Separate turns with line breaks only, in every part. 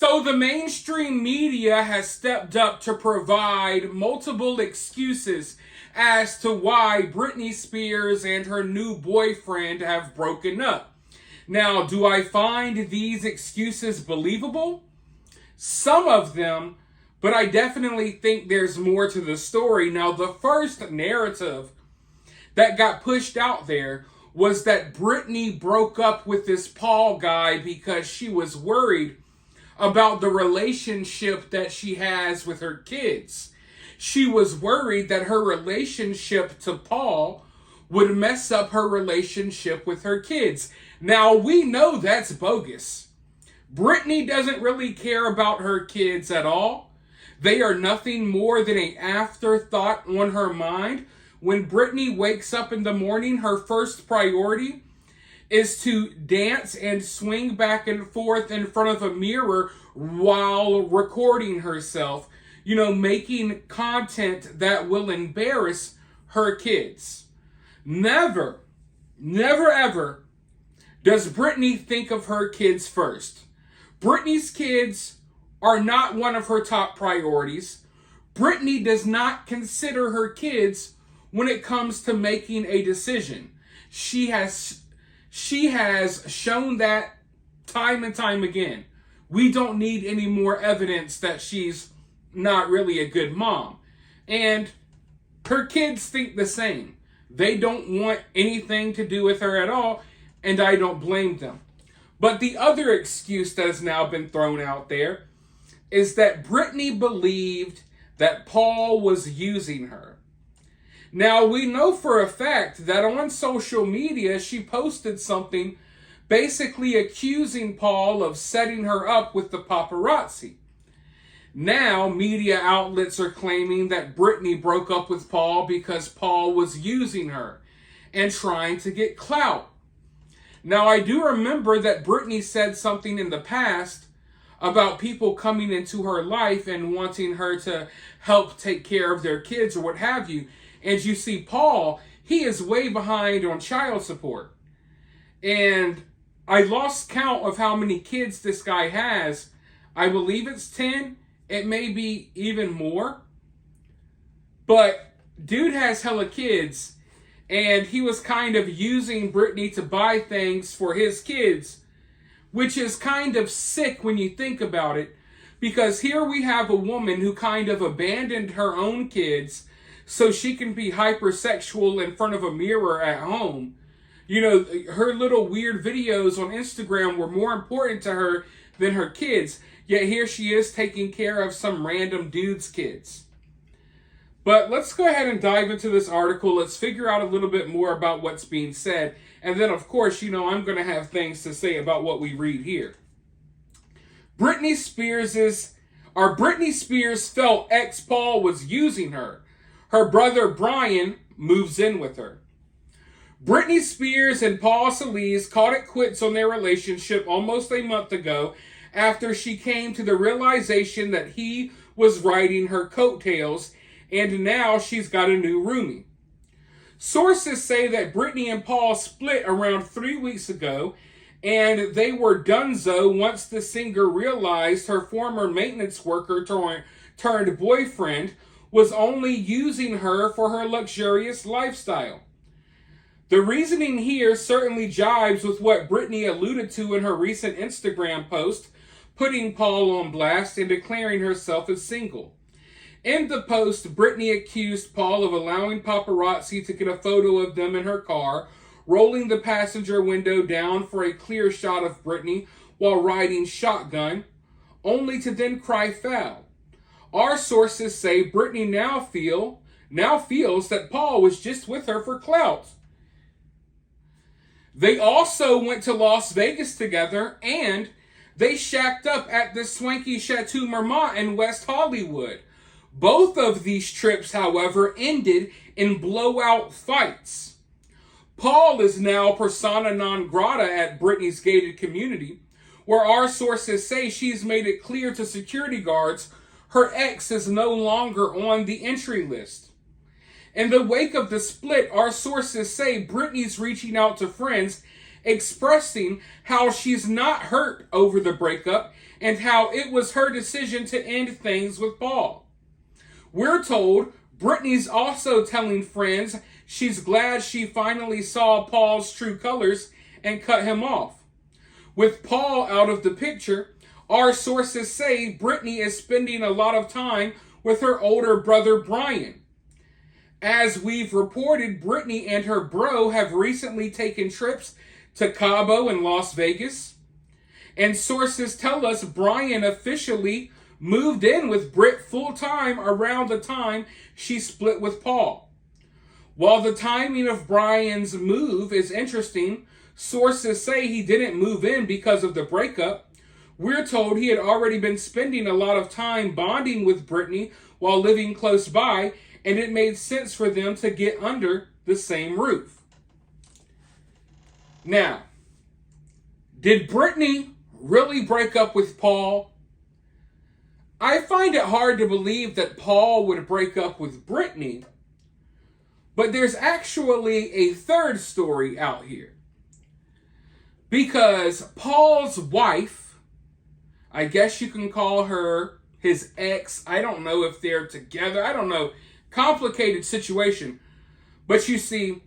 So the mainstream media has stepped up to provide multiple excuses as to why Britney Spears and her new boyfriend have broken up. Now, do I find these excuses believable? Some of them, but I definitely think there's more to the story. Now, the first narrative that got pushed out there was that Britney broke up with this Paul guy because she was worried about the relationship that she has with her kids. She was worried that her relationship to Paul would mess up her relationship with her kids. Now, we know that's bogus. Britney doesn't really care about her kids at all. They are nothing more than an afterthought on her mind. When Britney wakes up in the morning, her first priority is to dance and swing back and forth in front of a mirror while recording herself, making content that will embarrass her kids. Never, never, ever does Britney think of her kids first. Britney's kids are not one of her top priorities. Britney does not consider her kids when it comes to making a decision. She has shown that time and time again. We don't need any more evidence that she's not really a good mom. And her kids think the same. They don't want anything to do with her at all, and I don't blame them. But the other excuse that has now been thrown out there is that Britney believed that Paul was using her. Now, we know for a fact that on social media, she posted something basically accusing Paul of setting her up with the paparazzi. Now, media outlets are claiming that Britney broke up with Paul because Paul was using her and trying to get clout. Now, I do remember that Britney said something in the past about people coming into her life and wanting her to help take care of their kids or what have you. And you see Paul, he is way behind on child support. And I lost count of how many kids this guy has. I believe it's 10. It may be even more. But dude has hella kids. And he was kind of using Britney to buy things for his kids, which is kind of sick when you think about it. Because here we have a woman who kind of abandoned her own kids so she can be hypersexual in front of a mirror at home. Her little weird videos on Instagram were more important to her than her kids. Yet here she is taking care of some random dude's kids. But let's go ahead and dive into this article. Let's figure out a little bit more about what's being said. And then, of course, I'm going to have things to say about what we read here. Britney Spears felt ex-Paul was using her. Her brother Brian moves in with her. Britney Spears and Paul Solis called it quits on their relationship almost a month ago after she came to the realization that he was riding her coattails, and now she's got a new roomie. Sources say that Britney and Paul split around 3 weeks ago, and they were donezo once the singer realized her former maintenance worker turned boyfriend was only using her for her luxurious lifestyle. The reasoning here certainly jives with what Britney alluded to in her recent Instagram post, putting Paul on blast and declaring herself as single. In the post, Britney accused Paul of allowing paparazzi to get a photo of them in her car, rolling the passenger window down for a clear shot of Britney while riding shotgun, only to then cry foul. Our sources say Britney now feels that Paul was just with her for clout. They also went to Las Vegas together, and they shacked up at the swanky Chateau Marmont in West Hollywood. Both of these trips, however, ended in blowout fights. Paul is now persona non grata at Britney's gated community, where our sources say she's made it clear to security guards her ex is no longer on the entry list. In the wake of the split, our sources say Britney's reaching out to friends, expressing how she's not hurt over the breakup and how it was her decision to end things with Paul. We're told Britney's also telling friends she's glad she finally saw Paul's true colors and cut him off. With Paul out of the picture, our sources say Britney is spending a lot of time with her older brother Brian. As we've reported, Britney and her bro have recently taken trips to Cabo and Las Vegas. And sources tell us Brian officially moved in with Brit full-time around the time she split with Paul. While the timing of Brian's move is interesting, sources say he didn't move in because of the breakup. We're told he had already been spending a lot of time bonding with Britney while living close by, and it made sense for them to get under the same roof. Now, did Britney really break up with Paul? I find it hard to believe that Paul would break up with Britney, but there's actually a third story out here. Because Paul's wife, I guess you can call her his ex, I don't know if they're together, I don't know, complicated situation. But you see,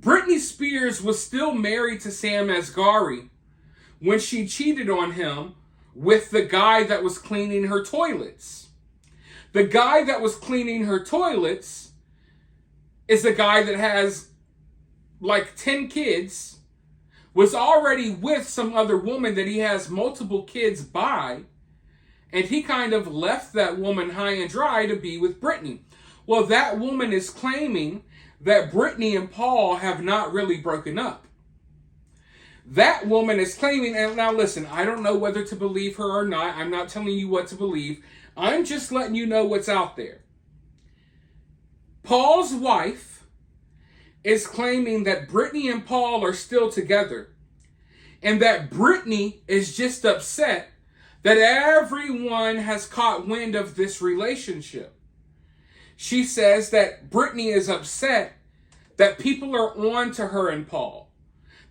Britney Spears was still married to Sam Asghari when she cheated on him with the guy that was cleaning her toilets. The guy that was cleaning her toilets is a guy that has like 10 kids, was already with some other woman that he has multiple kids by, and he kind of left that woman high and dry to be with Britney. Well, that woman is claiming that Britney and Paul have not really broken up. That woman is claiming, and now listen, I don't know whether to believe her or not. I'm not telling you what to believe. I'm just letting you know what's out there. Paul's wife is claiming that Britney and Paul are still together, and that Britney is just upset that everyone has caught wind of this relationship. She says that Britney is upset that people are on to her and Paul,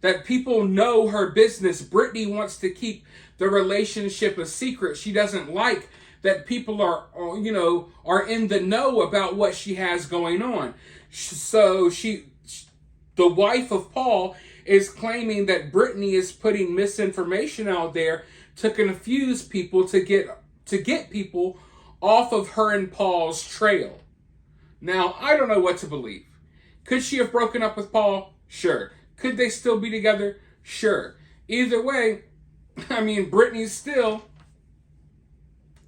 that people know her business. Britney wants to keep the relationship a secret. She doesn't like that people are in the know about what she has going on. So the wife of Paul, is claiming that Britney is putting misinformation out there to confuse people, to get people off of her and Paul's trail. Now, I don't know what to believe. Could she have broken up with Paul? Sure. Could they still be together? Sure. Either way, I mean, Britney's still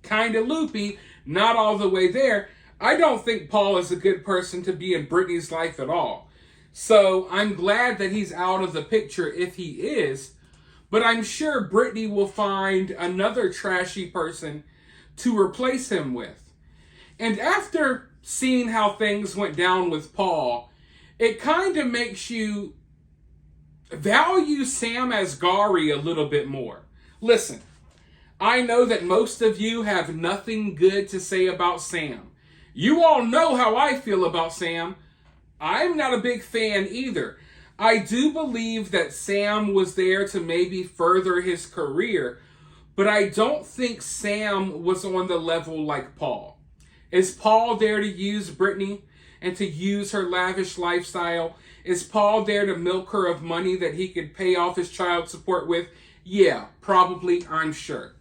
kind of loopy, not all the way there. I don't think Paul is a good person to be in Britney's life at all. So I'm glad that he's out of the picture if he is, but I'm sure Britney will find another trashy person to replace him with. And after seeing how things went down with Paul, it kind of makes you value Sam Asghari a little bit more. Listen, I know that most of you have nothing good to say about Sam. You all know how I feel about Sam. I'm not a big fan either. I do believe that Sam was there to maybe further his career, but I don't think Sam was on the level like Paul. Is Paul there to use Britney and to use her lavish lifestyle? Is Paul there to milk her of money that he could pay off his child support with? Yeah, probably, I'm sure.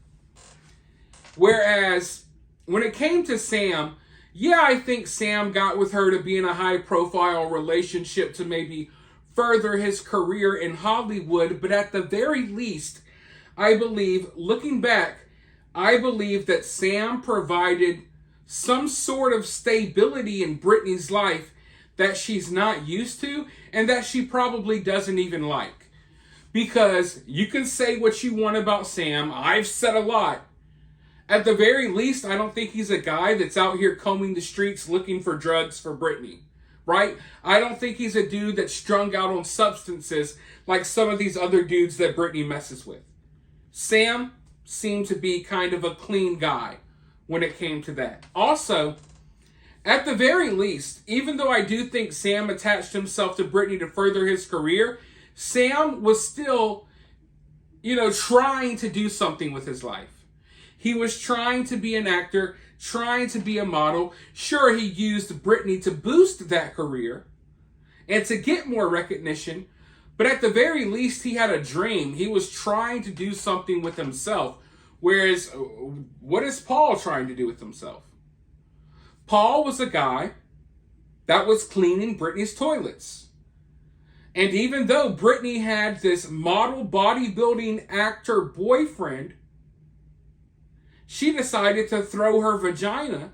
Whereas, when it came to Sam, yeah, I think Sam got with her to be in a high-profile relationship to maybe further his career in Hollywood, but at the very least, I believe, looking back, I believe that Sam provided some sort of stability in Britney's life that she's not used to and that she probably doesn't even like. Because you can say what you want about Sam. I've said a lot. At the very least, I don't think he's a guy that's out here combing the streets looking for drugs for Britney, right? I don't think he's a dude that's strung out on substances like some of these other dudes that Britney messes with. Sam seemed to be kind of a clean guy when it came to that. Also, at the very least, even though I do think Sam attached himself to Britney to further his career, Sam was still, trying to do something with his life. He was trying to be an actor, trying to be a model. Sure, he used Britney to boost that career and to get more recognition, but at the very least, he had a dream. He was trying to do something with himself. Whereas, what is Paul trying to do with himself? Paul was a guy that was cleaning Britney's toilets. And even though Britney had this model bodybuilding actor boyfriend, she decided to throw her vagina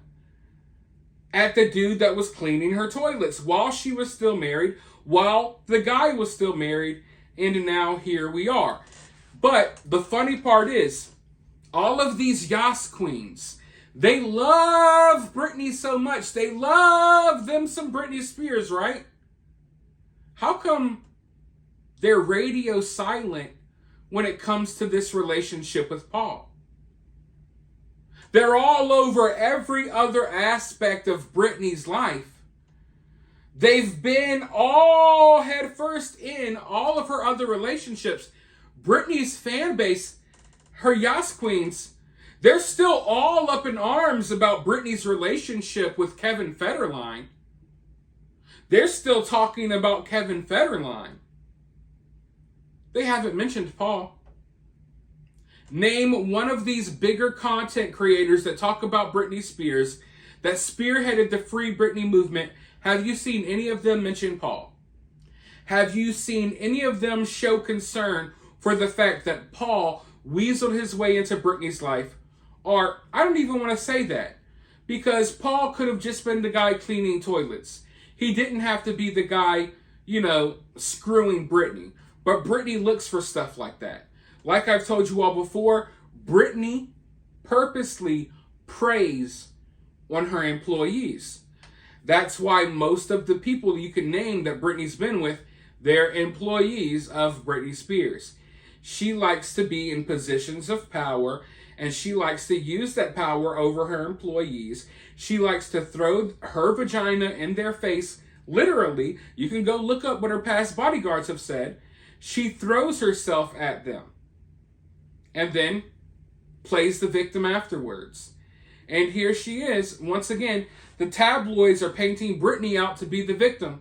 at the dude that was cleaning her toilets while she was still married, while the guy was still married, and now here we are. But the funny part is, all of these Yas queens, they love Britney so much. They love them some Britney Spears, right? How come they're radio silent when it comes to this relationship with Paul? They're all over every other aspect of Britney's life. They've been all headfirst in all of her other relationships. Britney's fan base, her Yas queens, they're still all up in arms about Britney's relationship with Kevin Federline. They're still talking about Kevin Federline. They haven't mentioned Paul. Name one of these bigger content creators that talk about Britney Spears, that spearheaded the Free Britney movement. Have you seen any of them mention Paul? Have you seen any of them show concern for the fact that Paul weaseled his way into Britney's life? Or, I don't even want to say that, because Paul could have just been the guy cleaning toilets. He didn't have to be the guy, screwing Britney. But Britney looks for stuff like that. Like I've told you all before, Britney purposely preys on her employees. That's why most of the people you can name that Britney's been with, they're employees of Britney Spears. She likes to be in positions of power, and she likes to use that power over her employees. She likes to throw her vagina in their face, literally. You can go look up what her past bodyguards have said. She throws herself at them and then plays the victim afterwards. And here she is, once again, the tabloids are painting Britney out to be the victim.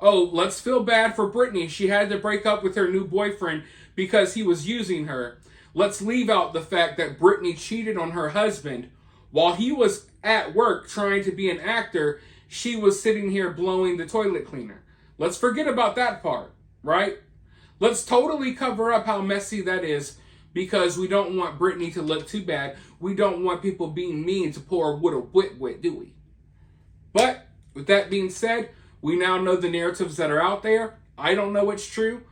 Oh, let's feel bad for Britney. She had to break up with her new boyfriend because he was using her. Let's leave out the fact that Britney cheated on her husband. While he was at work trying to be an actor, she was sitting here blowing the toilet cleaner. Let's forget about that part, right? Let's totally cover up how messy that is, because we don't want Britney to look too bad. We don't want people being mean to poor Widow Wit, do we? But with that being said, we now know the narratives that are out there. I don't know what's true.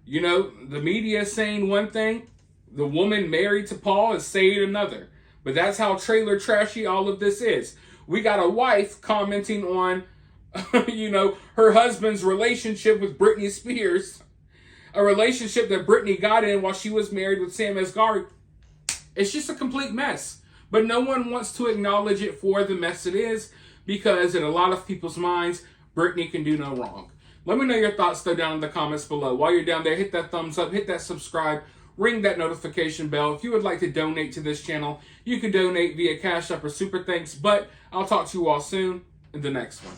The media is saying one thing. The woman married to Paul is saying another. But that's how trailer trashy all of this is. We got a wife commenting on, her husband's relationship with Britney Spears. A relationship that Britney got in while she was married with Sam Asghari. It's just a complete mess. But no one wants to acknowledge it for the mess it is, because in a lot of people's minds, Britney can do no wrong. Let me know your thoughts though down in the comments below. While you're down there, hit that thumbs up, hit that subscribe, ring that notification bell. If you would like to donate to this channel, you can donate via Cash App or Super Thanks. But I'll talk to you all soon in the next one.